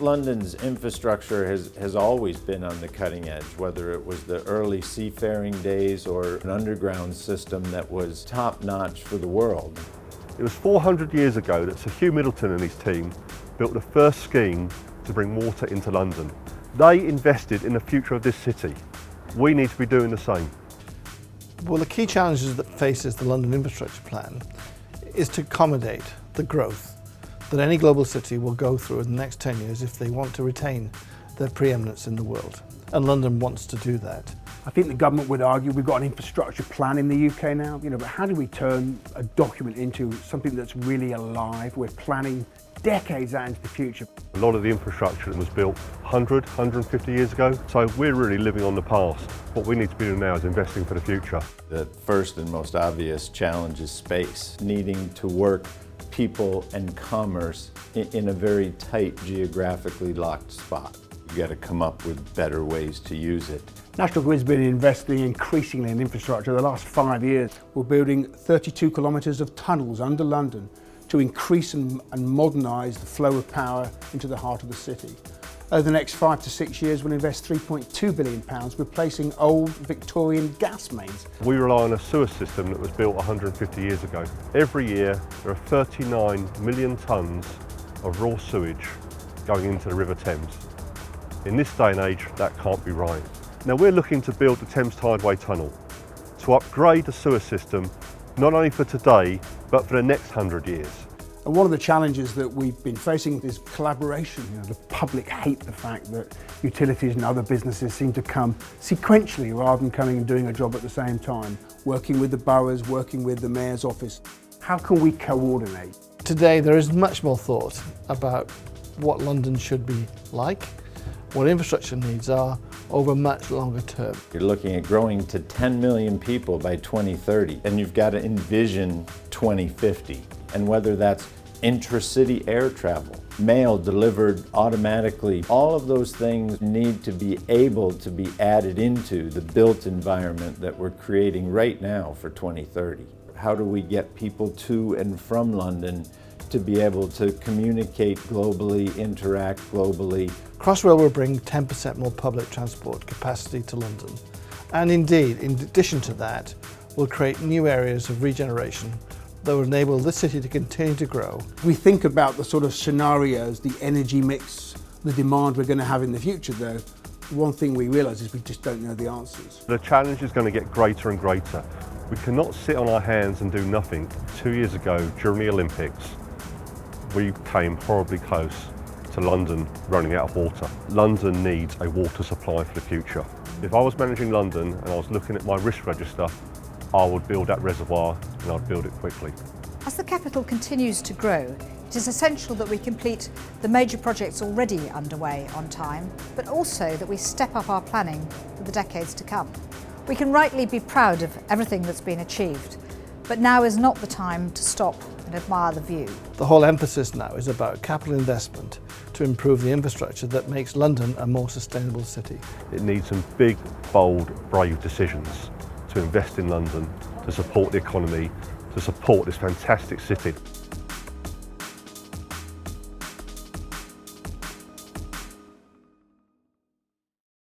London's infrastructure has always been on the cutting edge, whether it was the early seafaring days or an underground system that was top-notch for the world. It was 400 years ago that Sir Hugh Middleton and his team built the first scheme to bring water into London. They invested in the future of this city. We need to be doing the same. Well, the key challenges that faces the London Infrastructure Plan is to accommodate the growth that any global city will go through in the next 10 years if they want to retain their preeminence in the world. And London wants to do that. I think the government would argue we've got an infrastructure plan in the UK now, but how do we turn a document into something that's really alive? We're planning decades out into the future. A lot of the infrastructure that was built 100, 150 years ago, so we're really living on the past. What we need to be doing now is investing for the future. The first and most obvious challenge is space, needing to work people and commerce in a very tight, geographically locked spot. You've got to come up with better ways to use it. National Grid's been investing increasingly in infrastructure the last 5 years. We're building 32 kilometres of tunnels under London to increase and modernise the flow of power into the heart of the city. Over the next 5 to 6 years, we'll invest £3.2 billion replacing old Victorian gas mains. We rely on a sewer system that was built 150 years ago. Every year, there are 39 million tonnes of raw sewage going into the River Thames. In this day and age, that can't be right. Now we're looking to build the Thames Tideway Tunnel to upgrade the sewer system, not only for today, but for the next 100 years. And one of the challenges that we've been facing is collaboration. The public hate the fact that utilities and other businesses seem to come sequentially rather than coming and doing a job at the same time, working with the boroughs, working with the Mayor's office. How can we coordinate? Today there is much more thought about what London should be like, what infrastructure needs are over much longer term. You're looking at growing to 10 million people by 2030, and you've got to envision 2050. And whether that's intra-city air travel, mail delivered automatically, all of those things need to be able to be added into the built environment that we're creating right now for 2030. How do we get people to and from London to be able to communicate globally, interact globally? Crossrail will bring 10% more public transport capacity to London. And indeed, in addition to that, will create new areas of regeneration that will enable this city to continue to grow. We think about the sort of scenarios, the energy mix, the demand we're going to have in the future though. One thing we realise is we just don't know the answers. The challenge is going to get greater and greater. We cannot sit on our hands and do nothing. 2 years ago, during the Olympics, we came horribly close to London running out of water. London needs a water supply for the future. If I was managing London and I was looking at my risk register, I would build that reservoir and I'd build it quickly. As the capital continues to grow, it is essential that we complete the major projects already underway on time, but also that we step up our planning for the decades to come. We can rightly be proud of everything that's been achieved, but now is not the time to stop and admire the view. The whole emphasis now is about capital investment to improve the infrastructure that makes London a more sustainable city. It needs some big, bold, brave decisions to invest in London, to support the economy, to support this fantastic city.